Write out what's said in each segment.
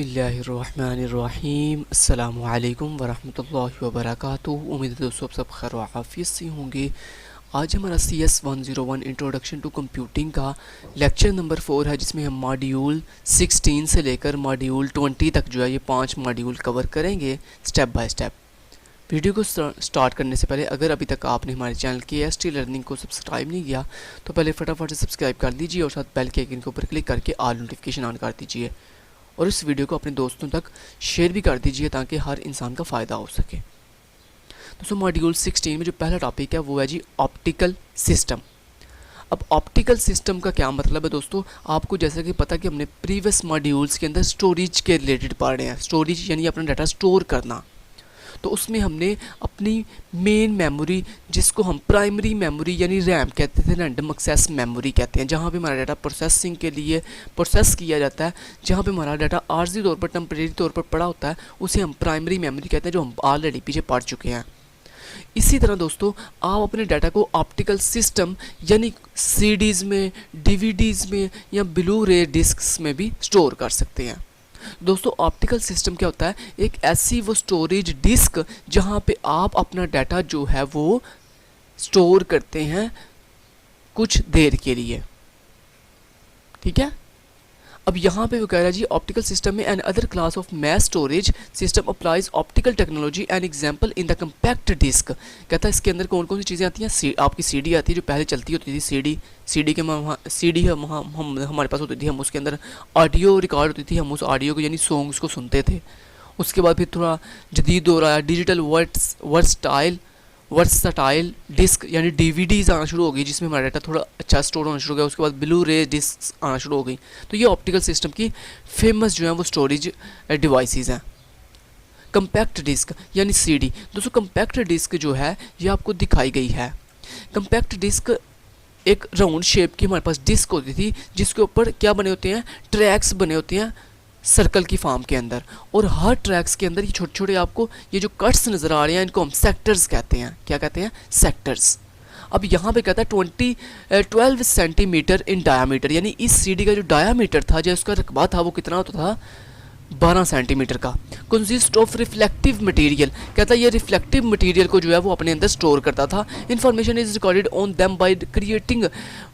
बिस्मिल्लाहिर्रहमानिर्रहीम अस्सलामु अलैकुम वरहमतुल्लाहि वबरकातुहू। उम्मीद है दोस्तों आप सब खैर व आफियत से होंगे। आज हमारा CS101 इंट्रोडक्शन टू कंप्यूटिंग का लेक्चर नंबर 4 है, जिसमें हम मॉड्यूल 16 से लेकर मॉड्यूल 20 तक जो है ये 5 मॉड्यूल कवर करेंगे स्टेप बाय स्टेप। वीडियो को स्टार्ट करने से पहले अगर अभी तक आपने हमारे चैनल KST लर्निंग को सब्सक्राइब नहीं किया तो पहले फटाफट से सब्सक्राइब कर दीजिए और साथ बेल के आइकन के ऊपर क्लिक करके ऑल नोटिफिकेशन ऑन कर दीजिए और इस वीडियो को अपने दोस्तों तक शेयर भी कर दीजिए ताकि हर इंसान का फ़ायदा हो सके। दोस्तों मॉड्यूल 16 में जो पहला टॉपिक है वो है जी ऑप्टिकल सिस्टम। अब ऑप्टिकल सिस्टम का क्या मतलब है दोस्तों, आपको जैसा कि पता कि हमने प्रीवियस मॉड्यूल्स के अंदर स्टोरेज के रिलेटेड पढ़ रहे हैं। स्टोरेज यानी अपना डाटा स्टोर करना, तो उसमें हमने अपनी मेन मेमोरी जिसको हम प्राइमरी मेमोरी यानी रैम कहते थे, रैंडम एक्सेस मेमोरी कहते हैं, जहाँ पे हमारा डाटा प्रोसेसिंग के लिए प्रोसेस किया जाता है, जहाँ पे हमारा डाटा आर्जी तौर पर टेम्परेरी तौर पर पड़ा होता है, उसे हम प्राइमरी मेमोरी कहते हैं, जो हम ऑलरेडी पीछे पढ़ चुके हैं। इसी तरह दोस्तों आप अपने डाटा को ऑप्टिकल सिस्टम यानी CDs में, DVDs में या ब्लू रे डिस्क्स में भी स्टोर कर सकते हैं। दोस्तों ऑप्टिकल सिस्टम क्या होता है, एक ऐसी वो स्टोरेज डिस्क जहाँ पे आप अपना डाटा जो है वो स्टोर करते हैं कुछ देर के लिए। ठीक है, अब यहाँ पे वो कह रहा है जी ऑप्टिकल सिस्टम में another class of mass storage system applies optical technology an example in the compact disc. कहता है इसके अंदर कौन कौन सी चीज़ें आती हैं। आपकी CD आती है जो पहले चलती होती थी, CD के CD हमारे पास होती थी, हम उसके अंदर ऑडियो रिकॉर्ड होती थी, हम उस ऑडियो को यानी सॉन्ग्स को सुनते थे। उसके बाद फिर थोड़ा जदीद दौर आया, डिजिटल वर्सटाइल डिस्क यानी DVDs आना शुरू हो गई, जिसमें हमारा डाटा थोड़ा अच्छा स्टोर होना शुरू हो गया। उसके बाद ब्लू रे डिस्क आना शुरू हो गई। तो ये ऑप्टिकल सिस्टम की फेमस जो है वो स्टोरेज डिवाइसेस हैं। कम्पैक्ट डिस्क यानी CD। दोस्तों कम्पैक्ट डिस्क जो है ये आपको दिखाई गई है। कम्पैक्ट डिस्क एक राउंड शेप की हमारे पास डिस्क होती थी, जिसके ऊपर क्या बने होते हैं, ट्रैक्स बने होते हैं सर्कल की फॉर्म के अंदर, और हर ट्रैक्स के अंदर ये छोटे छोटे आपको ये जो कट्स नज़र आ रहे हैं इनको हम सेक्टर्स कहते हैं। क्या कहते हैं? सेक्टर्स। अब यहाँ पे कहता है 12 सेंटीमीटर इन डायामीटर, यानी इस CD का जो डायामीटर था, जो उसका रकबा था, वो कितना होता था 12 सेंटीमीटर का। कंसिस्ट ऑफ रिफ्लेक्टिव मटेरियल, कहता है ये रिफ्लेक्टिव मटेरियल को जो है वो अपने अंदर स्टोर करता था। Information is recorded on them by creating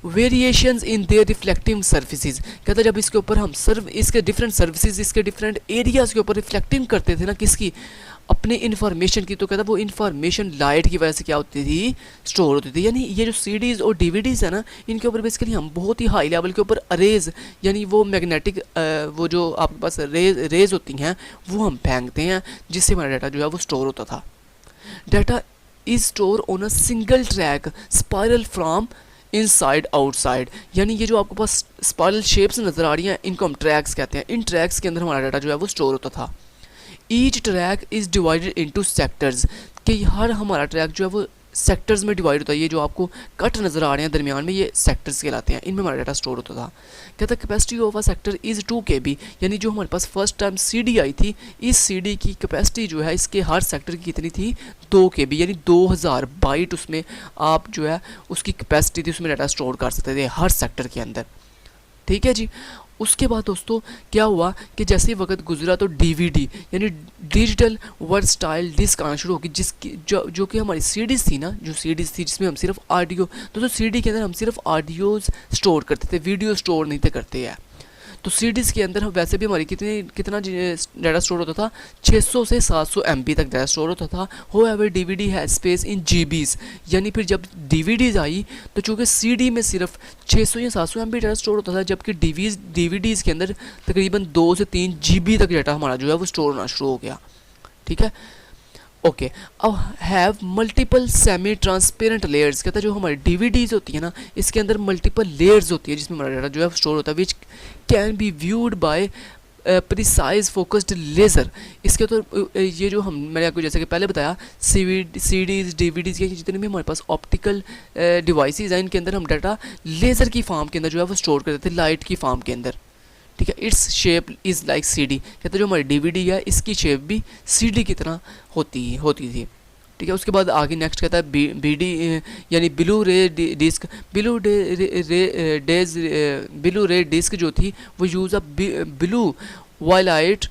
variations in their reflective surfaces. कहता है जब इसके ऊपर हम इसके डिफरेंट सर्विसेज, इसके डिफरेंट एरियाज़ के ऊपर रिफ्लेक्टिंग करते थे ना किसकी, अपने इन्फॉर्मेशन की, तो कहता वो इन्फॉर्मेशन लाइट की वजह से क्या होती थी, स्टोर होती थी। यानी ये जो CDs और DVDs है ना, इनके ऊपर बेसिकली हम बहुत ही हाई लेवल के ऊपर अरेज यानी वो मैग्नेटिक वो जो आपके पास रेज होती हैं वो हम फेंकते हैं, जिससे हमारा डाटा जो है वो स्टोर होता था। Data is store on a single track spiral from inside outside, यानी ये जो आपके पास स्पायरल शेप्स नज़र आ रही हैं इनको हम ट्रैक्स कहते हैं। इन ट्रैक्स के अंदर हमारा डाटा जो है वो स्टोर होता था। Each track is divided into sectors, कि हर हमारा ट्रैक जो है वो सेक्टर्स में डिवाइड होता है। ये जो आपको कट नज़र आ रहे हैं दरमियान में, ये सेक्टर्स कहलाते हैं, इनमें हमारा डाटा स्टोर होता था। कहता है capacity of a sector is 2 KB, यानी जो हमारे पास फर्स्ट टाइम CD आई थी, इस CD की कैपेसिटी जो है इसके हर सेक्टर की कितनी थी, 2 KB, यानी 2000 बाइट उसमें आप जो है उसकी कैपेसिटी थी, उसमें डाटा स्टोर कर सकते थे हर सेक्टर के अंदर। ठीक है जी। उसके बाद दोस्तों क्या हुआ कि जैसे ही वक्त गुजरा तो DVD यानी डिजिटल वर्सटाइल डिस्क आना शुरू होगी, जिसकी जो कि हमारी CDs थी ना, जो CDs थी जिसमें हम सिर्फ ऑडियो, दोस्तों CD के अंदर हम सिर्फ ऑडियोज़ स्टोर करते थे, वीडियो स्टोर नहीं थे करते हैं। तो CDs के अंदर हम वैसे भी हमारी कितना डाटा स्टोर होता था, 600 से 700 MB तक डाटा स्टोर होता था। होएवर DVD है स्पेस इन GBs, यानी फिर जब DVDs आई तो चूँकि CD में सिर्फ 600 या 700 MB डाटा स्टोर होता था, जबकि DVDs के अंदर तकरीबन 2 से 3 GB तक डाटा हमारा जो है वो स्टोर होना शुरू हो गया। ठीक है, ओके। अब have multiple semi transparent layers, कहता है जो हमारी DVDs होती है ना इसके अंदर मल्टीपल लेयर्स होती है जिसमें हमारा डाटा जो है स्टोर होता है, which can be viewed by precise focused laser. इसके तो ये जो मैंने आपको जैसे कि पहले बताया CDs DVDs के जितने भी हमारे पास ऑप्टिकल डिवाइसेस हैं, इनके अंदर हम डाटा लेज़र की फॉर्म के अंदर जो है वो स्टोर करते थे, लाइट की फॉर्म के अंदर। ठीक है, its shape is like CD, कहते हैं जो हमारी DVD है इसकी शेप भी CD की तरह होती थी। ठीक है, उसके बाद आगे नेक्स्ट कहता है BD यानी ब्लू रे डिस्क। ब्लू रे डिस्क जो थी वो use a blue violet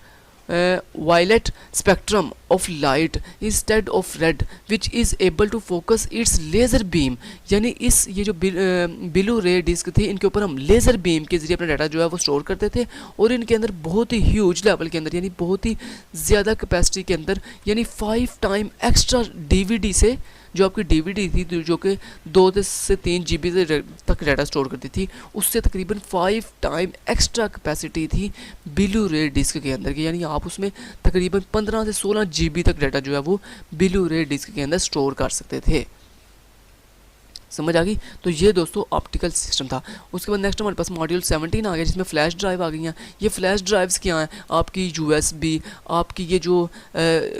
violet spectrum of light instead of red which is able to focus its laser beam। यानी इस ये जो ब्लू रे डिस्क थी इनके ऊपर हम लेज़र बीम के ज़रिए अपना डाटा जो है वो स्टोर करते थे और इनके अंदर बहुत ही ह्यूज लेवल के अंदर यानी बहुत ही ज़्यादा कैपेसिटी के अंदर यानी 5 टाइम एक्स्ट्रा डीवीडी से जो आपकी डीवीडी थी जो कि 2 से 3 GB तक डाटा स्टोर करती थी उससे तकरीबन 5 टाइम एक्स्ट्रा कैपेसिटी थी ब्लू रे डिस्क के अंदर की। यानी आप उसमें तकरीबन 15 से 16 GB तक डाटा जो है वो ब्लू रे डिस्क के अंदर स्टोर कर सकते थे। समझ आ गई। तो ये दोस्तों ऑप्टिकल सिस्टम था। उसके बाद नेक्स्ट हमारे पास मॉड्यूल 17 आ गया जिसमें फ्लैश ड्राइव आ गई हैं। ये फ्लैश ड्राइव्स क्या हैं, आपकी USB, आपकी ये जो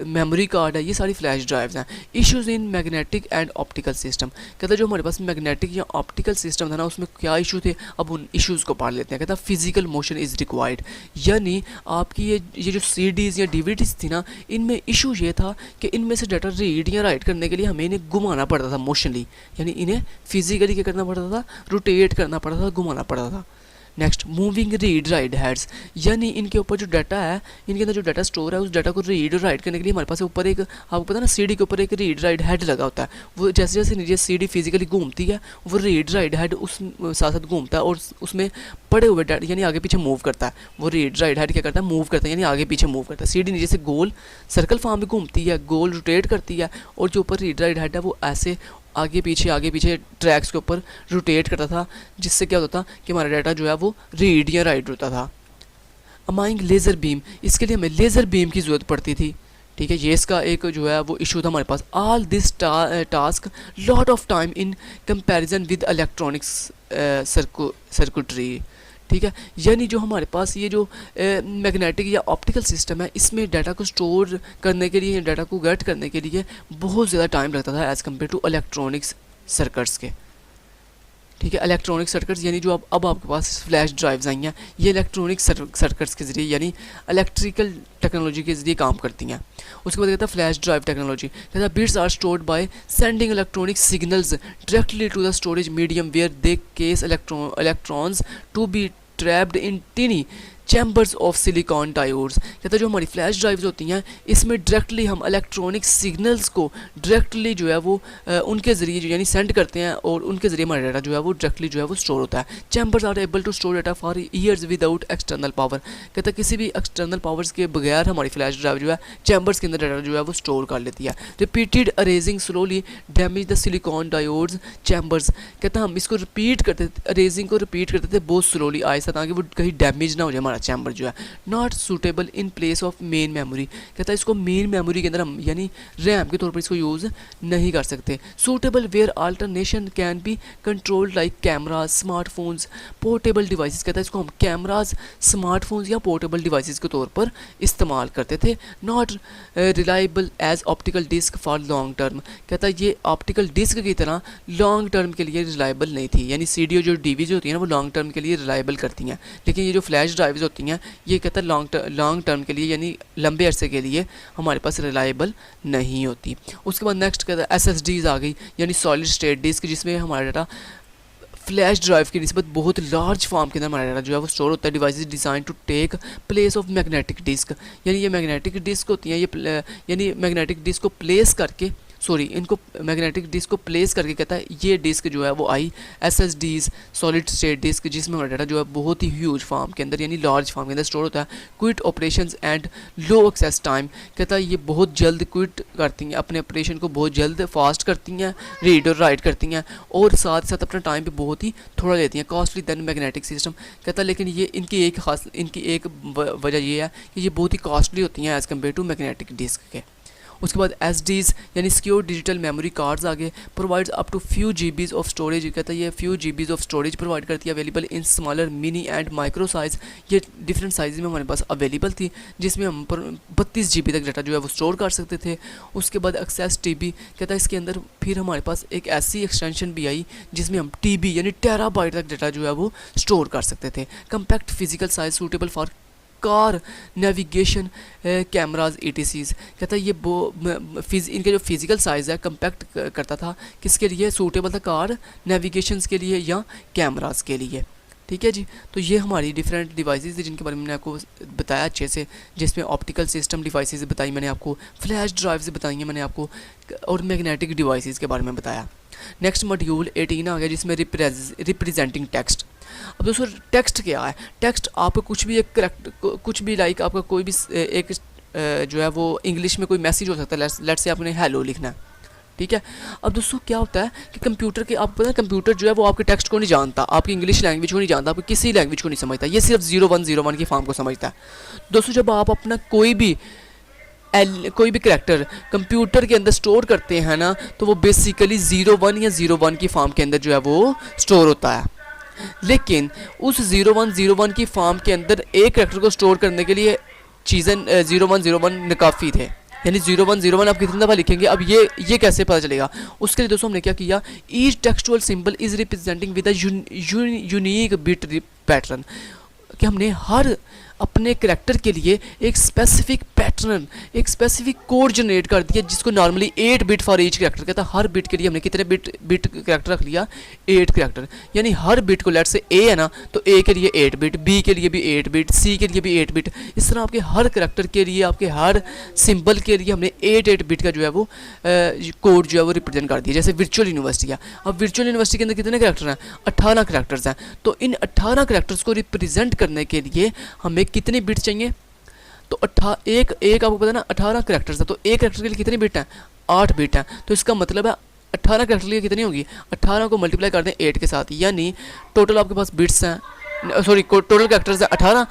मेमोरी कार्ड है, ये सारी फ्लैश ड्राइव्स हैं। Issues in magnetic and optical system, कहता है जो हमारे पास मैग्नेटिक या ऑप्टिकल सिस्टम था ना उसमें क्या इशू थे, अब उन इश्यूज़ को पढ़ लेते हैं। कहता है फिजिकल मोशन इज़ रिक्वायर्ड, यानी आपकी ये जो CDs या DVDs थी ना इनमें इशू ये था कि इनमें से डाटा रीड या राइट करने के लिए हमें इन्हें घुमाना पड़ता था मोशनली, यानी इन्हें फिजिकली क्या करना पड़ता था, रोटेट करना पड़ता था, घुमाना पड़ता था। Next moving read write heads, यानी इनके ऊपर जो डाटा है, इनके अंदर जो डाटा स्टोर है उस डाटा को रीड और राइट करने के लिए हमारे पास ऊपर एक, आपको पता है ना CD के ऊपर एक रीड राइट हेड लगा होता है। वो जैसे जैसे नीचे CD फिजिकली घूमती है वो रीड राइट हेड उस साथ साथ घूमता है और उसमें पड़े हुए डाटा यानी आगे पीछे मूव करता है। वो रीड राइट हेड क्या करता है, मूव करता है, यानी आगे पीछे मूव करता है। CD नीचे से गोल सर्कल फॉर्म में घूमती है, गोल रोटेट करती है और जो ऊपर रीड राइट हेड है वो ऐसे आगे पीछे ट्रैक्स के ऊपर रोटेट करता था, जिससे क्या होता था कि हमारा डाटा जो है वो रीड या राइट होता था। अमाइंग लेज़र बीम, इसके लिए हमें लेज़र बीम की ज़रूरत पड़ती थी। ठीक है, ये इसका एक जो है वो इशू था हमारे पास। All this task lot of time in comparison with electronics circuitry. ठीक है, यानी जो हमारे पास ये जो मैग्नेटिक या ऑप्टिकल सिस्टम है इसमें डाटा को स्टोर करने के लिए, डाटा को गेट करने के लिए बहुत ज़्यादा टाइम लगता था as compare to electronics circuits के। ठीक है, इलेक्ट्रॉनिक सर्किट्स यानी जो अब आपके पास फ्लैश ड्राइव्स आई हैं ये इलेक्ट्रॉनिक सर्किट्स के ज़रिए यानी इलेक्ट्रिकल टेक्नोलॉजी के ज़रिए काम करती हैं। उसके बाद कहता है फ्लैश ड्राइव टेक्नोलॉजी, कहता है bits are stored by sending electronic signals directly to the storage medium where they cause electrons to be trapped in tiny chambers of silicon diodes. कहता है जो हमारी फ्लैश ड्राइव्स होती हैं इसमें डायरेक्टली हम इलेक्ट्रॉनिक सिग्नल्स को डायरेक्टली जो है वो उनके ज़रिए जो यानी सेंड करते हैं और उनके ज़रिए हमारा डाटा जो है वो डायरेक्टली जो है वो स्टोर होता है। Chambers are able to store data for years without external power, कहता है किसी भी एक्सटर्नल पावर्स के बगैर हमारी फ्लैश ड्राइव जो है चैम्बर्स के अंदर डाटा जो है वो स्टोर कर लेती है। Repeated erasing slowly damage the silicon diodes chambers, कहता है हम इसको रिपीट करते थे, अरेजिंग को रिपीट करते थे बहुत स्लोली आहिस्ता ताकि वो कहीं डैमेज ना हो जाए हमारा चैम्बर जो है। Not suitable in place of main memory, कहता है इसको मेन मेमोरी के अंदर हम यानी रैम के तौर पर इसको यूज़ नहीं कर सकते। Suitable where alternation can be controlled like cameras smartphones portable devices, कहता है इसको हम कैमराज स्मार्टफोन्स या पोर्टेबल डिवाइसेस के तौर पर इस्तेमाल करते थे। Not reliable as optical disc for long term, कहता है ये ऑप्टिकल डिस्क की तरह लॉन्ग टर्म के लिए रिलायबल नहीं थी, यानी CD और जो DVDs होती हैं ना वो लॉन्ग टर्म के लिए रिलायबल करती हैं, लेकिन ये जो फ्लैश ड्राइव्स होती हैं ये कहता है लॉन्ग टर्म के लिए यानी लंबे अरसे के लिए हमारे पास रिलायबल नहीं होती। उसके बाद नेक्स्ट कहता है SSDs आ गई यानी सॉलिड स्टेट डिस्क, जिसमें हमारा डाटा फ्लैश ड्राइव की निस्बत बहुत लार्ज फॉर्म के अंदर हमारा डाटा जो है वो स्टोर होता है। Devices design to take place of magnetic disc, यानी ये मैग्नेटिक डिस्क होती हैं ये यानी मैग्नेटिक डिस्क को प्लेस करके इनको मैग्नेटिक डिस्क को प्लेस करके कहता है ये डिस्क जो है वो आई SSDs सॉलिड स्टेट डिस्क, जिसमें हमारा डाटा जो है बहुत ही ह्यूज फॉर्म के अंदर यानी लार्ज फॉर्म के अंदर स्टोर होता है। Quiet operations and low access time, कहता है ये बहुत जल्द क्विट करती हैं, अपने ऑपरेशन को बहुत जल्द फास्ट करती हैं, रीड और राइट करती हैं और साथ ही साथ अपना टाइम भी बहुत ही थोड़ा लेती हैं। कॉस्टली देन मैग्नेटिक सिस्टम, कहता है लेकिन ये इनकी एक वजह ये है कि ये बहुत ही कॉस्टली होती हैं as compare to magnetic disc के। उसके बाद SDs यानी सिक्योर डिजिटल मेमोरी कार्ड्स आगे provides up to few GBs of storage, कहता है ये few GBs of storage provide करती है available in smaller mini and micro size, ये डिफरेंट साइज़ में हमारे पास अवेलेबल थी जिसमें हम 32 GB तक डाटा जो है वो स्टोर कर सकते थे। उसके बाद एक्सेस TB, कहता है इसके अंदर फिर हमारे पास एक ऐसी एक्सटेंशन भी आई जिसमें हम TB यानी टेराबाइट तक डाटा जो है वो स्टोर कर सकते थे। Compact physical size suitable for car navigation cameras ETCs, कहता है ये इनके जो फिज़िकल साइज़ है कम्पैक्ट करता था किसके लिए, सूटेबल था कार नेविगेशंस के लिए या कैमराज के लिए। ठीक है जी। तो ये हमारी डिफरेंट डिवाइसेस थी जिनके बारे में मैंने आपको बताया अच्छे से, जिसमें ऑप्टिकल सिस्टम डिवाइसेस बताई मैंने आपको, फ्लैश ड्राइव्स बताई हैं मैंने आपको, और मैग्नेटिक डिवाइसेस के बारे में बताया। नेक्स्ट मॉड्यूल 18 आ गया जिसमें रिप्रेजेंटिंग टेक्स्ट। अब दोस्तों टेक्स्ट क्या है? टेक्स्ट आपको कुछ भी एक करेक्ट, कुछ भी लाइक आपका कोई भी एक जो है वो इंग्लिश में कोई मैसेज हो सकता है, लेट्स से आपने हेलो लिखना है, ठीक है। अब दोस्तों क्या होता है कि कंप्यूटर के, आपको पता है कंप्यूटर जो है वो आपके टेक्स्ट को नहीं जानता, आपकी इंग्लिश लैंग्वेज को नहीं जानता, आपकी किसी लैंग्वेज को नहीं समझता, ये सिर्फ 0101 की फॉर्म को समझता है। दोस्तों जब आप अपना कोई भी करैक्टर कंप्यूटर के अंदर स्टोर करते हैं ना, तो वो बेसिकली 01 या 01 की फॉर्म के अंदर जो है वो स्टोर होता है। लेकिन उस 0101 की फॉर्म के अंदर एक करैक्टर को स्टोर करने के लिए चीज़ें 0101 काफ़ी थे, यानी 0101 आप कितनी दफ़ा लिखेंगे। अब ये कैसे पता चलेगा? उसके लिए दोस्तों हमने क्या किया, each textual symbol is representing with a unique bit pattern, कि हमने हर अपने करैक्टर के लिए एक स्पेसिफिक पैटर्न, एक स्पेसिफिक कोड जनरेट कर दिया, जिसको normally 8 bit for each character कहता है। हर बिट के लिए हमने कितने बिट करैक्टर रख लिया? 8 करैक्टर, यानी हर बिट को, लेट से ए है ना, तो ए के लिए 8 बिट, बी के लिए भी 8 बिट, सी के लिए भी 8 बिट, इस तरह आपके हर करैक्टर के लिए, आपके हर सिंबल के लिए हमने 8 बिट का जो है वो कोड जो है वो रिप्रेजेंट कर दिया। जैसे वर्चुअल यूनिवर्सिटी है, अब वर्चुअल यूनिवर्सिटी के अंदर कितने करैक्टर हैं? 18 करैक्टर्स हैं। तो इन 18 करैक्टर्स को रिप्रेजेंट करने के लिए हमें कितने बिट चाहिए? तो एक आपको पता है ना 18 करैक्टर्स है, तो एक करैक्टर के लिए कितने बिट हैं? 8 बिट हैं। तो इसका मतलब है 18 करैक्टर के लिए कितनी होगी? 18 को मल्टीप्लाई कर दें 8 के साथ, यानी टोटल आपके पास बिट्स हैं, सॉरी टोटल करैक्टर्स है 18,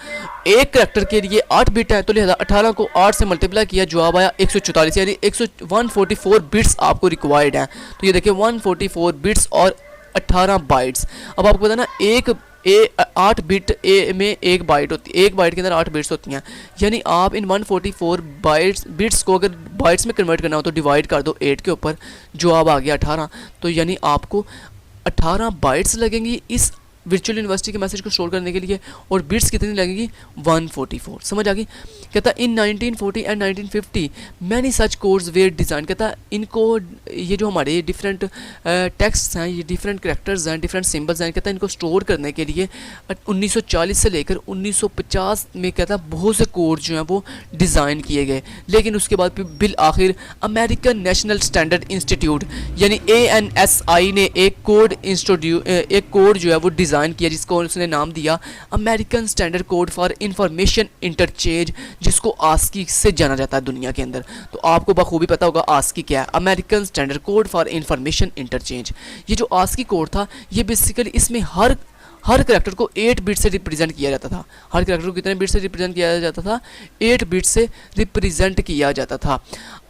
एक करैक्टर के लिए 8 बिट है, तो लिहाजा 18 को 8 से मल्टीप्लाई किया, जवाब आया 144, यानी 144 बिट्स आपको रिक्वायर्ड हैं। तो ये देखिए 144 बिट्स और 18 बाइट्स। अब आपको पता ना 8 बिट ए में 1 बाइट होती है, 1 बाइट के अंदर 8 बिट्स होती हैं, यानी आप इन 144 बिट्स को अगर बाइट्स में कन्वर्ट करना हो तो डिवाइड कर दो 8 के ऊपर, जवाब आ गया 18। तो यानी आपको 18 बाइट्स लगेंगी इस वर्चुअल यूनिवर्सिटी के मैसेज को स्टोर करने के लिए, और बिट्स कितनी लगेंगी? 144। समझ आ गई? कहता in 1940 and 1950 many such codes were design, कहता इनको, ये जो हमारे डिफरेंट टेक्स्ट हैं, ये डिफरेंट करैक्टर्स हैं, डिफरेंट सिंबल्स हैं, कहता इनको स्टोर करने के लिए 1940 से लेकर 1950 में कहता बहुत से कोड जो हैं वो डिज़ाइन किए गए। लेकिन उसके बाद बिल आखिर अमेरिकन नेशनल स्टैंडर्ड इंस्टीट्यूट यानी ANSI ने एक कोड जो है वो डिज़ाइन किया, जिसको उसने नाम दिया American standard code for information interchange, जिसको आस्की से जाना जाता है दुनिया के अंदर। तो आपको बखूबी पता होगा आस्की क्या है, American standard code for information interchange. ये जो आस्की कोड था, ये बेसिकली इसमें हर करैक्टर को 8 बिट से रिप्रेजेंट किया जाता था। हर करैक्टर को कितने बिट से रिप्रेजेंट किया जाता था? 8 बिट से रिप्रेजेंट किया जाता था।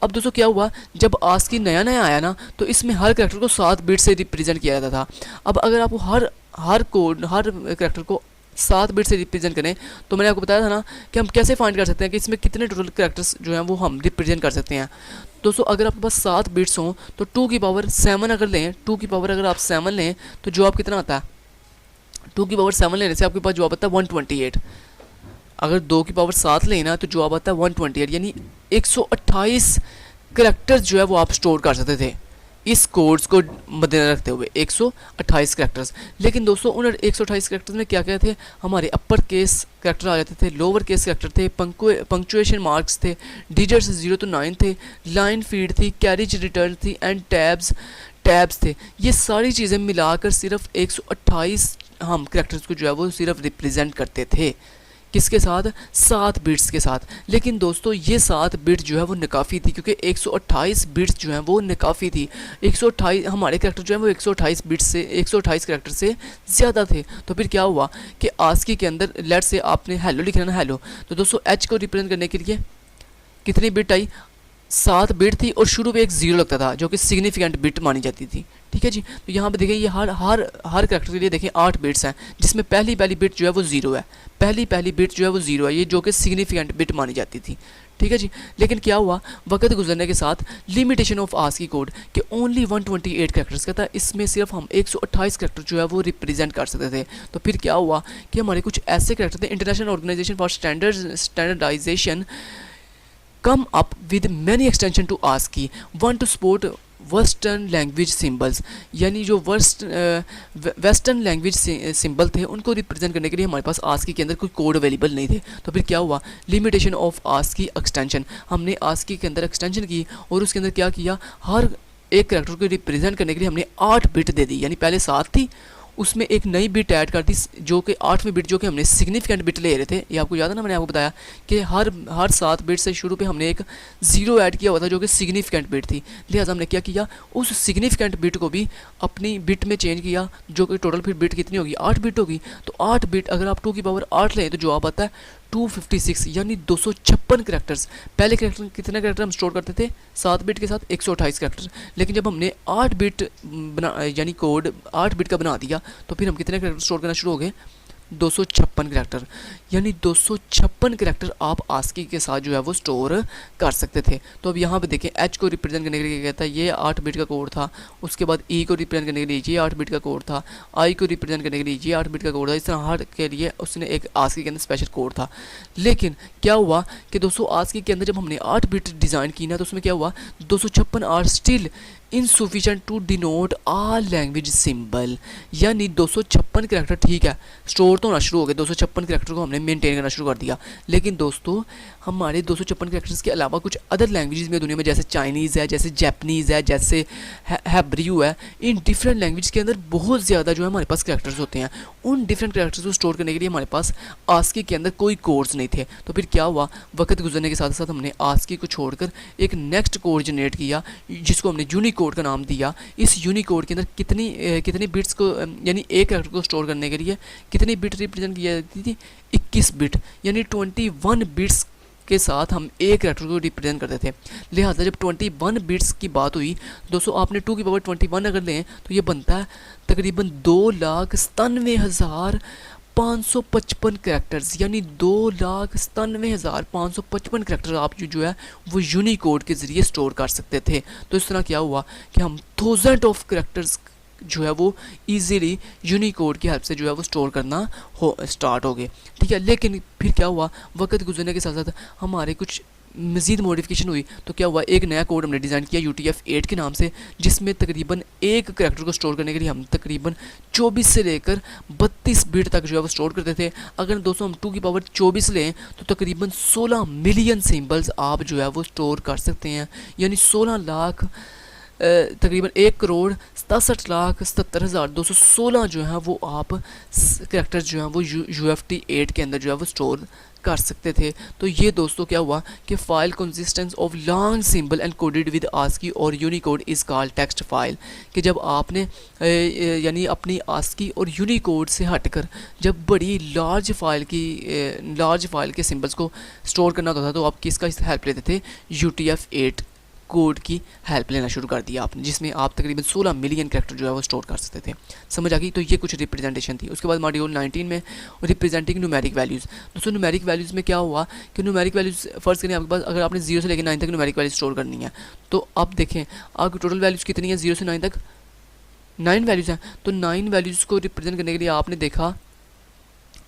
अब दोस्तों क्या हुआ, जब आस्की नया आया ना, तो इसमें हर करैक्टर को 7 बिट से रिप्रेजेंट किया जाता था। अब अगर आपको हर करैक्टर को 7 बिट से रिप्रेजेंट करें, तो मैंने आपको बताया था ना कि हम कैसे फाइंड कर सकते हैं कि इसमें कितने टोटल करैक्टर्स जो हैं वो हम रिप्रेजेंट कर सकते हैं। दोस्तों अगर आपके पास 7 बिट्स हों तो 2 की पावर 7 अगर लें, 2 की पावर अगर आप 7 लें तो जवाब कितना आता है? 2 की पावर 7 लेने से आपके पास जवाब आता है 128। अगर 2 की पावर 7 लेना तो जवाब आता है 128, यानी 128 करैक्टर्स जो है वो आप स्टोर कर सकते थे इस कोड्स को मद्देनजर रखते हुए, 128 करैक्टर्स। लेकिन दोस्तों उन 128 करैक्टर्स में क्या क्या थे? हमारे अपर केस करैक्टर आ जाते थे, लोअर केस करैक्टर थे, पंक्चुएशन मार्क्स थे, डिजिट्स 0 to 9 थे, लाइन फीड थी, कैरेज रिटर्न थी, एंड टैब्स थे। ये सारी चीज़ें मिलाकर सिर्फ 128 हम करैक्टर्स को जो है वो सिर्फ रिप्रेजेंट करते थे, किसके साथ? 7 बिट्स के साथ। लेकिन दोस्तों ये 7 बिट जो है वो नाकाफ़ी थी, क्योंकि 128 बिट्स जो हैं वो नाकाफ़ी थी। 128 हमारे करैक्टर जो है वो 128 बिट्स से 128 करैक्टर से ज़्यादा थे। तो फिर क्या हुआ कि आस्की के अंदर लेट से आपने हेलो लिखना ना, हेलो, तो दोस्तों एच को रिप्रेजेंट करने के लिए कितनी बिट आई? 7 बिट थी, और शुरू में एक 0 लगता था जो कि सिग्निफिकेंट बिट मानी जाती थी। ठीक है जी। तो यहाँ पे देखें ये हर करैक्टर के लिए देखें 8 बिट्स हैं, जिसमें पहली बिट जो है वो 0 है, पहली बिट जो है वो 0 है, ये जो कि सिग्निफिकेंट बिट मानी जाती थी। ठीक है जी। लेकिन क्या हुआ, वक्त गुजरने के साथ लिमिटेशन ऑफ आस्की कोड के ओनली 128 करैक्टर्स का था, इसमें सिर्फ हम 128 करैक्टर जो है वो रिप्रेजेंट कर सकते थे। तो फिर क्या हुआ कि हमारे कुछ ऐसे करैक्टर थे, international organisation for standardisation come up with many extension to ASCII, want to support western language symbols, यानी जो वेस्टर्न लैंग्वेज सिंबल थे उनको रिप्रेजेंट करने के लिए हमारे पास आस्की के अंदर कोई कोड अवेलेबल नहीं थे। तो फिर क्या हुआ, लिमिटेशन ऑफ आस्की एक्सटेंशन, हमने आस्की के अंदर एक्सटेंशन की और उसके अंदर क्या किया, हर एक करैक्टर को रिप्रेजेंट करने के लिए हमने 8 बिट दे दी, यानी पहले 7 थी, उसमें एक नई बिट ऐड कर दी जो कि 8वीं बिट, जो कि हमने सिग्निफिकेंट बिट ले रहे थे। ये आपको याद है ना, मैंने आपको बताया कि हर 7 बिट से शुरू पे हमने एक 0 ऐड किया हुआ था जो कि सिग्निफिकेंट बिट थी। लिहाजा हमने क्या किया, उस सिग्निफिकेंट बिट को भी अपनी बिट में चेंज किया, जो कि टोटल फिर बिट कितनी होगी, 8 बिट होगी। तो 8 बिट अगर आप 2 की पावर 8 लें तो जवाब आता है 256, यानी 256 करैक्टर्स। पहले करैक्टर कितने करैक्टर हम स्टोर करते थे, 7 बिट के साथ 128 करैक्टर, लेकिन जब हमने 8 बिट यानी कोड 8 बिट का बना दिया तो फिर हम कितने करैक्टर स्टोर करना शुरू हो गए, 256 करैक्टर, यानी 256 करैक्टर आप आस्की के साथ जो है वो स्टोर कर सकते थे। तो अब यहाँ पे देखें, एच को रिप्रेजेंट करने के लिए कहता है ये 8 बिट का कोड था, उसके बाद ई को रिप्रेजेंट करने के लिए ये 8 बिट का कोड था, आई को रिप्रेजेंट करने के लिए ये 8 बिट का कोड था, इस तरह हर के लिए उसने एक आस्की के अंदर स्पेशल कोड था। लेकिन क्या हुआ कि दोस्तों आस्की के अंदर जब हमने 8 बिट डिज़ाइन की ना तो उसमें क्या हुआ, 256 are still insufficient to denote all language symbol, यानी 256 करैक्टर ठीक है स्टोर तो होना शुरू हो गए, 256 करैक्टर को हमने मेंटेन करना शुरू कर दिया। लेकिन दोस्तों हमारे 256 करैक्टर्स के अलावा कुछ अदर लैंग्वेजेस में दुनिया में, जैसे चाइनीज़ है, जैसे जैपनीज़ है, जैसे हैब्रियू है, इन डिफरेंट लैंग्वेज के अंदर बहुत ज़्यादा जो है हमारे पास करैक्टर्स होते हैं। उन डिफरेंट करैक्टर्स को स्टोर करने के लिए हमारे पास आस्की के अंदर कोई कोड्स नहीं थे। तो फिर क्या हुआ, वक्त गुजरने के साथ साथ हमने आस्की को छोड़कर एक नेक्स्ट कोड जनरेट किया जिसको हमने यूनिकोड का नाम दिया। इस यूनिकोड के अंदर कितनी बिट्स को, यानी एक करैक्टर को स्टोर करने के लिए कितनी बिट रिप्रेजेंट किया जाती थी, 21 बिट, यानी 21 बिट्स के साथ हम एक करैक्टर को रिप्रेजेंट करते थे। लिहाजा जब 21 बिट्स की बात हुई दोस्तों, आपने 2 की पावर 21 अगर लें तो ये बनता है तकरीबन 2,97,555 करैक्टर्स, यानी 2,97,555 करैक्टर आप जो है वो यूनिकोड के ज़रिए स्टोर कर सकते थे। तो इस तरह क्या हुआ कि हम 1000 ऑफ करैक्टर्स जो है वो इजीली यूनिकोड की हेल्प से जो है वो स्टोर करना स्टार्ट हो गए, ठीक है। लेकिन फिर क्या हुआ, वक्त गुजरने के साथ साथ हमारे कुछ मज़ीद मॉडिफिकेशन हुई। तो क्या हुआ, एक नया कोड हमने डिज़ाइन किया UTF-8 के नाम से, जिसमें तकरीबन एक करैक्टर को स्टोर करने के लिए हम तकरीबन 24 से लेकर 32 बिट तक जो है वो स्टोर करते थे। अगर दोस्तों हम 2 की पावर 24 लें तो तकरीबन 16 मिलियन सिंबल्स आप जो है वो स्टोर कर सकते हैं, यानी 16 लाख तकरीबन 1,67,77,216 जो है वो आप करैक्टर्स जो हैं वो UFT-8 के अंदर जो है वो स्टोर कर सकते थे। तो ये दोस्तों क्या हुआ कि file consistence of long symbol and coded with ASCII और Unicode is called text file, कि जब आपने यानी अपनी आस्की और यूनिकोड से हटकर जब बड़ी लार्ज फाइल के सिंबल्स को स्टोर करना होता था तो आप किसका हेल्प लेते थे, UTF-8 कोड की हेल्प लेना शुरू कर दिया आपने, जिसमें आप तकरीबन 16 मिलियन कैरेक्टर जो है वो स्टोर कर सकते थे। समझ आ गई। तो ये कुछ रिप्रेजेंटेशन थी। उसके बाद मॉड्यूल 19 में रिप्रेजेंटिंग न्यूमेरिक वैल्यूज़। दोस्तों न्यूमेरिक वैल्यूज़ में क्या हुआ कि न्यूमेरिक वैल्यूज़ फर्स्ट करें आपके पास, अगर आपने 0 से लेकर 9 तक न्यूमेरिक वैल्यूज स्टोर करनी है तो आप देखें आपकी टोटल वैल्यूज़ कितनी है, 0 से 9 तक 9 वैल्यूज़ हैं। तो 9 वैल्यूज़ को रिप्रेजेंट करने के लिए आपने देखा,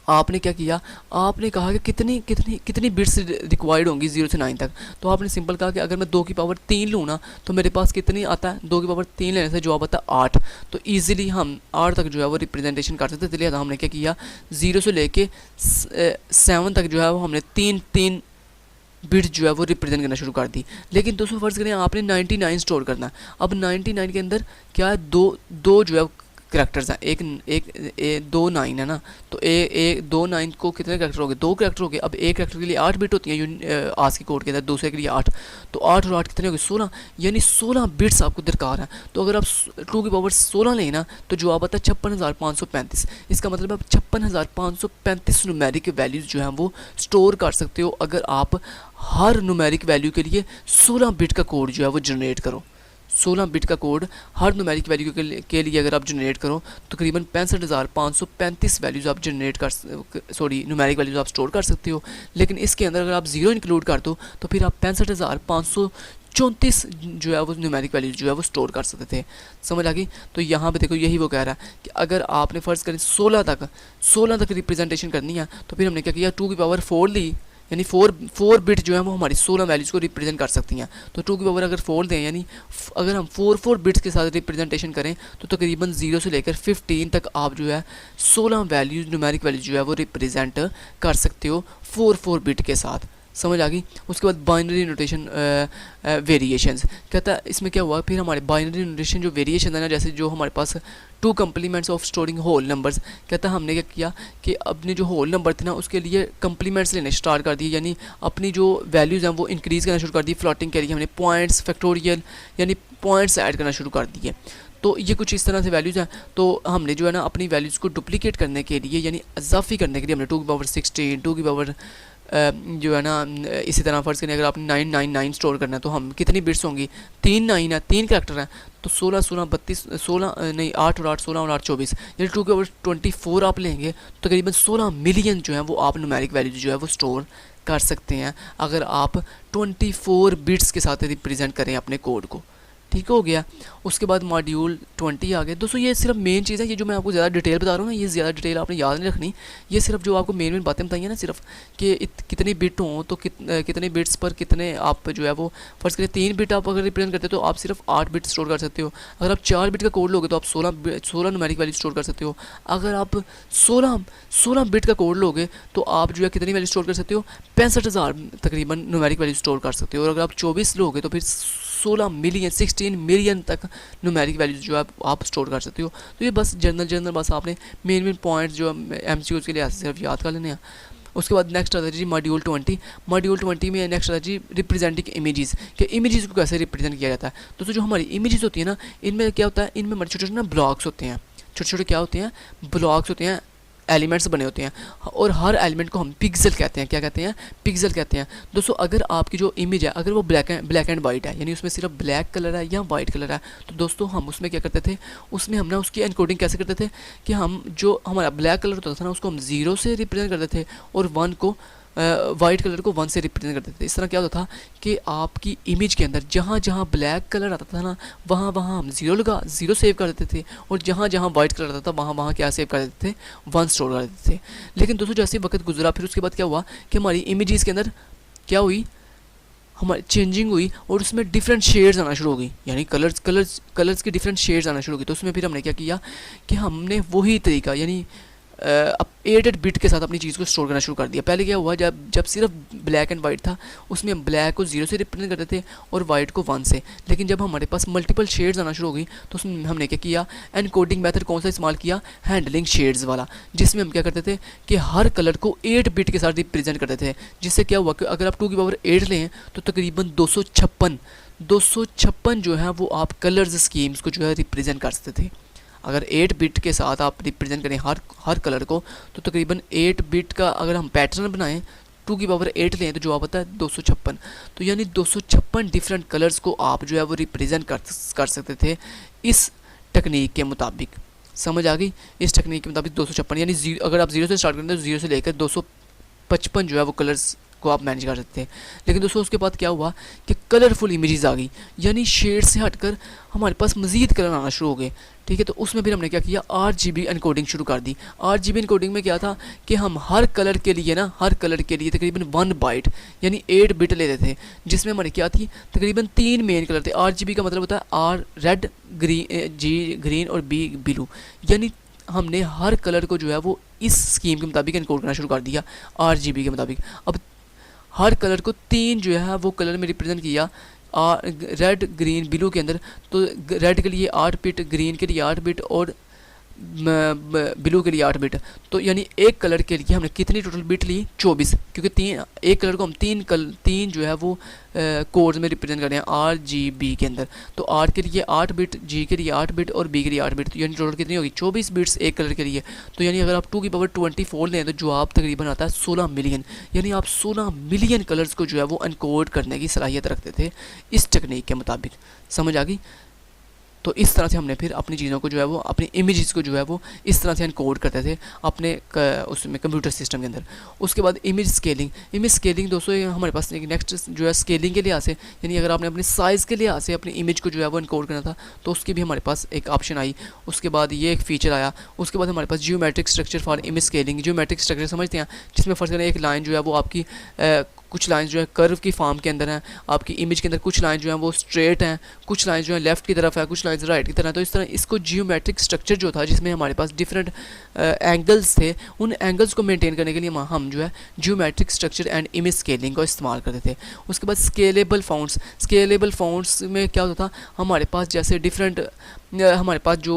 आपने क्या किया, आपने कहा कि कितनी बिट्स रिक्वायर्ड होंगी 0 से 9 तक। तो आपने सिंपल कहा कि अगर मैं 2 की पावर 3 लूँ ना तो मेरे पास कितनी आता है, 2 की पावर 3 लेने से जवाब आता है 8। तो ईजिली हम 8 तक जो है वो रिप्रेजेंटेशन कर सकते थे। लिहाजा हमने क्या किया, 0 से लेके 7 तक जो है वो हमने 3 बिट जो है वो रिप्रेजेंट करना शुरू कर दी। लेकिन दोस्तों फर्ज करें आपने 99 स्टोर करना है। अब 99 के अंदर क्या है, दो जो है करैक्टर्स हैं, एक 2 9 है ना, तो 2 9 को कितने करैक्टर हो गए, 2 करैक्टर हो गए। अब एक करैक्टर के लिए 8 बिट होती हैं आस्की कोड के अंदर, दूसरे के लिए 8, तो 8 और 8 कितने हो गए, 16, यानी 16 बिट्स आपको दरकार है। तो अगर आप 2 की पावर 16 लें ना तो जवाब आता है 56,535। इसका मतलब आप 56,535 न्यूमेरिक वैल्यूज़ जो हैं वो स्टोर कर सकते हो अगर आप हर न्यूमेरिक वैल्यू के लिए 16 बिट का कोड जो है वो जनरेट करो। 16 बिट का कोड हर न्यूमेरिक वैल्यू के लिए अगर आप जनरेट करो तो तकरीबन 65,535 वैल्यूज़ आप न्यूमेरिक वैल्यूज़ आप स्टोर कर सकते हो। लेकिन इसके अंदर अगर आप 0 इंक्लूड कर दो तो फिर आप 65,534 जो है वो न्यूमेरिक वैल्यूज जो है वो स्टोर कर सकते थे। समझ आ गई। तो यहाँ पे देखो यही वो कह रहा है कि अगर आपने फ़र्ज़ करें 16 तक रिप्रेजेंटेशन करनी है तो फिर हमने क्या किया, 2 की पावर 4 ली, यानी फोर बिट जो है वो हमारी 16 वैल्यूज़ को रिप्रेजेंट कर सकती हैं। तो 2 की पावर अगर 4 दें, यानी अगर हम 4 बिट्स के साथ रिप्रेजेंटेशन करें तो तकरीबन 0 से लेकर 15 तक आप जो है 16 वैल्यूज़, न्यूमेरिक वैल्यूज जो है वो रिप्रेजेंट कर सकते हो 4 बिट के साथ। समझ आ गई। उसके बाद बाइनरी नोटेशन वेरिएशंस, कहता है इसमें क्या हुआ, फिर हमारे बाइनरी नोटेशन जो वेरिएशन है ना, जैसे जो हमारे पास 2 complements of storing whole numbers, कहता है हमने क्या किया कि अपने जो होल नंबर थे ना उसके लिए कम्प्लीमेंट्स लेने स्टार्ट कर दिए, यानी अपनी जो वैल्यूज़ हैं वो इंक्रीज़ करना शुरू कर दी। फ्लोटिंग के लिए हमने पॉइंट्स, फैक्टोरियल यानी पॉइंट्स ऐड करना शुरू कर दिए। तो ये कुछ इस तरह से वैल्यूज़ हैं। तो हमने जो है ना अपनी वैल्यूज़ को डुप्लीकेट करने के लिए यानी इजाफी करने के लिए हमने 2 की पावर 16, 2 की पावर जो है ना, इसी तरह फ़र्ज़ करें अगर आपने 999 स्टोर करना है तो हम कितनी बिट्स होंगी, 3 9 है, 3 करैक्टर हैं, तो 16 16 32 16 नहीं 8 और 8 16 और 8 24, यानी 2 के ओवर 24 आप लेंगे तो तकरीबन 16 मिलियन जो है वो आप न्यूमेरिक वैल्यूज जो है वो स्टोर कर सकते हैं अगर आप 24 बिट्स के साथ रिप्रेजेंट करें अपने कोड को। ठीक हो गया। उसके बाद मॉड्यूल 20 आ गया। दोस्तों ये सिर्फ मेन चीज़ है, ये जो मैं आपको ज़्यादा डिटेल बता रहा हूँ ना, ये ज़्यादा डिटेल आपने याद नहीं रखनी। ये सिर्फ जो आपको मेन बातें बताई हैं ना, सिर्फ कि कितने बिट हों तो कितने बिट्स पर कितने आप जो है वो फ़र्ज़ करें 3 बिट आप अगर रिप्रेजेंट करते हो तो आप सिर्फ 8 बिट स्टोर कर सकते हो। अगर आप 4 बिट का कोड लोगे तो आप 16 न्यूमेरिक वैल्यू स्टोर कर सकते हो। अगर आप 16 बिट का कोड लोगे तो आप जो है कितनी वैल्यू स्टोर कर सकते हो, 65,000 तकरीबन न्यूमेरिक वैल्यू स्टोर कर सकते हो। और अगर आप 24 लोगे तो फिर 16 मिलियन तक न्यूमेरिक वैल्यूज जो है आप स्टोर कर सकते हो। तो ये बस जनरल बस आपने मेन पॉइंट्स जो MCQs के लिए ऐसे सिर्फ याद कर लेने हैं। उसके बाद नेक्स्ट आता है जी मॉड्यूल 20 में नेक्स्ट आता है जी रिप्रेजेंटिंग इमेजेस, कि इमेजेस को कैसे रिप्रेजेंट किया जाता है। दोस्तों जो हमारी इमेजेस होती है ना, इनमें क्या होता है, इनमें हमारे छोटे छोटे ना ब्लॉक्स होते हैं, छोटे छोटे क्या होते हैं, ब्लॉक्स होते हैं, एलिमेंट्स बने होते हैं, और हर एलिमेंट को हम पिक्सल कहते हैं। क्या कहते हैं, पिक्सल कहते हैं। दोस्तों अगर आपकी जो इमेज है अगर वो ब्लैक एंड वाइट है, यानी उसमें सिर्फ ब्लैक कलर है या वाइट कलर है, तो दोस्तों हम उसमें क्या करते थे, उसमें हम ना उसकी एनकोडिंग कैसे करते थे कि हम जो हमारा ब्लैक कलर होता था ना उसको हम 0 से रिप्रेजेंट करते थे और 1 को वाइट कलर को 1 से रिप्रेजेंट करते थे। इस तरह क्या होता था कि आपकी इमेज के अंदर जहाँ जहाँ ब्लैक कलर आता था ना वहाँ वहाँ हम 0 सेव कर देते थे, और जहाँ जहाँ वाइट कलर आता था वहाँ वहाँ क्या सेव कर देते थे, 1 स्टोर कर देते थे। लेकिन दोस्तों जैसे वक्त गुजरा फिर उसके बाद क्या हुआ कि हमारी इमेजेस के अंदर क्या हुई, हमारी चेंजिंग हुई और उसमें डिफरेंट शेड्स आना शुरू हो गई, यानी कलर्स के डिफरेंट शेड्स आना शुरू हो गई। तो उसमें फिर हमने क्या किया कि हमने वही तरीका यानी अब 8 बिट के साथ अपनी चीज़ को स्टोर करना शुरू कर दिया। पहले क्या हुआ, जब सिर्फ ब्लैक एंड वाइट था उसमें हम ब्लैक को 0 से रिप्रेजेंट करते थे और वाइट को 1 से। लेकिन जब हमारे पास मल्टीपल शेड्स आना शुरू हो गई तो उसमें हमने क्या किया, एनकोडिंग मेथड कौन सा इस्तेमाल किया, हैंडलिंग शेड्स वाला, जिसमें हम क्या करते थे कि हर कलर को 8 बिट के साथ रिप्रेजेंट करते थे। जिससे क्या हुआ कि अगर आप 2 की पावर 8 लें तो तकरीबन 256 जो है वो आप कलर्स स्कीम्स को जो है रिप्रेजेंट कर सकते थे। अगर 8 बिट के साथ आप रिप्रेजेंट करें हर कलर को तो तकरीबन 8 बिट का अगर हम पैटर्न बनाएं 2 की पावर 8 लें तो जवाब आता है 256। तो यानी 256 डिफरेंट कलर्स को आप जो है वो रिप्रेजेंट कर सकते थे इस टेक्निक के मुताबिक। समझ आ गई। इस टेक्निक के मुताबिक 256 यानी अगर आप 0 से स्टार्ट करें तो 0 से लेकर 255 जो है वो कलर्स को आप मैनेज कर सकते हैं। लेकिन दोस्तों उसके बाद क्या हुआ कि कलरफुल इमेजेस आ गई, यानी शेड से हटकर हमारे पास मज़ीद कलर आना शुरू हो गए। ठीक है, तो उसमें फिर हमने क्या किया, RGB एनकोडिंग शुरू कर दी। RGB एनकोडिंग में क्या था कि हम हर कलर के लिए तकरीबन 1 बाइट यानी 8 बिट लेते थे, जिसमें हमारी क्या थी तकरीबन 3 मेन कलर थे। RGB का मतलब होता है R रेड, G ग्रीन और B ब्लू, यानी हमने हर कलर को जो है वो इस स्कीम के मुताबिक एनकोड करना शुरू कर दिया RGB के मुताबिक। अब हर कलर को 3 जो है वो कलर में रिप्रेजेंट किया रेड ग्रीन ब्लू के अंदर। तो रेड के लिए 8 बिट, ग्रीन के लिए 8 बिट और ब्लू के लिए 8 बिट। तो यानी एक कलर के लिए हमने कितनी टोटल बिट ली, 24, क्योंकि एक कलर को हम तीन जो है वो कोड्स में रिप्रेजेंट कर रहे हैं RGB के अंदर। तो R के लिए 8 बिट, G के लिए 8 बिट और B के लिए 8 बिट। तो यानी टोटल कितनी होगी, 24 बिट्स एक कलर के लिए। तो यानी अगर आप 2 की पावर 24 लें तो जवाब तकरीबन आता है 16 मिलियन, यानी आप 16 मिलियन कलर्स को जो है वो अनकोड करने की सलाहियत रखते थे इस टेक्निक के मुताबिक। समझ आ गई। तो इस तरह से हमने फिर अपनी चीज़ों को जो है वो अपनी इमेजेस को जो है वो इस तरह से एनकोड करते थे अपने उसमें कंप्यूटर सिस्टम के अंदर। उसके बाद इमेज स्केलिंग दोस्तों ये हमारे पास एक नेक्स्ट जो है स्केलिंग के लिहाज से, यानी अगर आपने अपने साइज़ के लिहाज से अपनी इमेज को जो है वो एनकोड करना था तो उसकी भी हमारे पास एक ऑप्शन आई। उसके बाद ये एक फीचर आया। उसके बाद हमारे पास geometric structure for image scaling. Geometric structure समझते हैं, जिसमें फर्स्ट करें एक लाइन जो है वो आपकी कुछ लाइंस जो है कर्व की फॉर्म के अंदर हैं, आपकी इमेज के अंदर कुछ लाइन जो है वो स्ट्रेट हैं, कुछ लाइंस जो है लेफ्ट की तरफ है, कुछ लाइंस राइट की तरफ है। तो इस तरह इसको जियोमेट्रिक स्ट्रक्चर जो था जिसमें हमारे पास डिफरेंट एंगल्स थे, उन एंगल्स को मेंटेन करने के लिए हम जो है geometric structure and image scaling का इस्तेमाल करते थे। उसके बाद स्केलेबल फॉन्ट्स में क्या होता था, हमारे पास जैसे डिफरेंट हमारे पास जो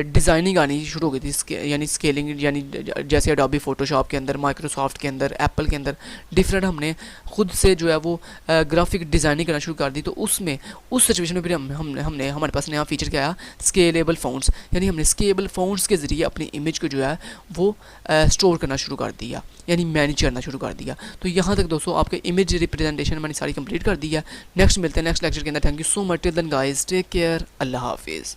डिज़ाइनिंग आनी शुरू हो गई थी, यानी स्केलिंग, यानी जैसे अडोबी फोटोशॉप के अंदर, माइक्रोसॉफ्ट के अंदर, एप्पल के अंदर डिफरेंट हमने खुद से जो है वो ग्राफिक डिज़ाइनिंग करना शुरू कर दी। तो उसमें उस सिचुएशन में फिर हमने हमारे पास नया फीचर क्या आया, स्केलेबल फॉन्ट्स, यानी हमने स्केलेबल फॉन्ट्स के ज़रिए अपनी इमेज को जो है वो स्टोर करना शुरू कर दिया, यानी मैनेज करना शुरू कर दिया। तो यहाँ तक दोस्तों आपके इमेज रिप्रेजेंटेशन मैंने सारी कंप्लीट कर दी है। नेक्स्ट मिलते हैं नेक्स्ट लेक्चर के अंदर। Thank you so much. Till then guys, take care, अल्लाह हाफिज़।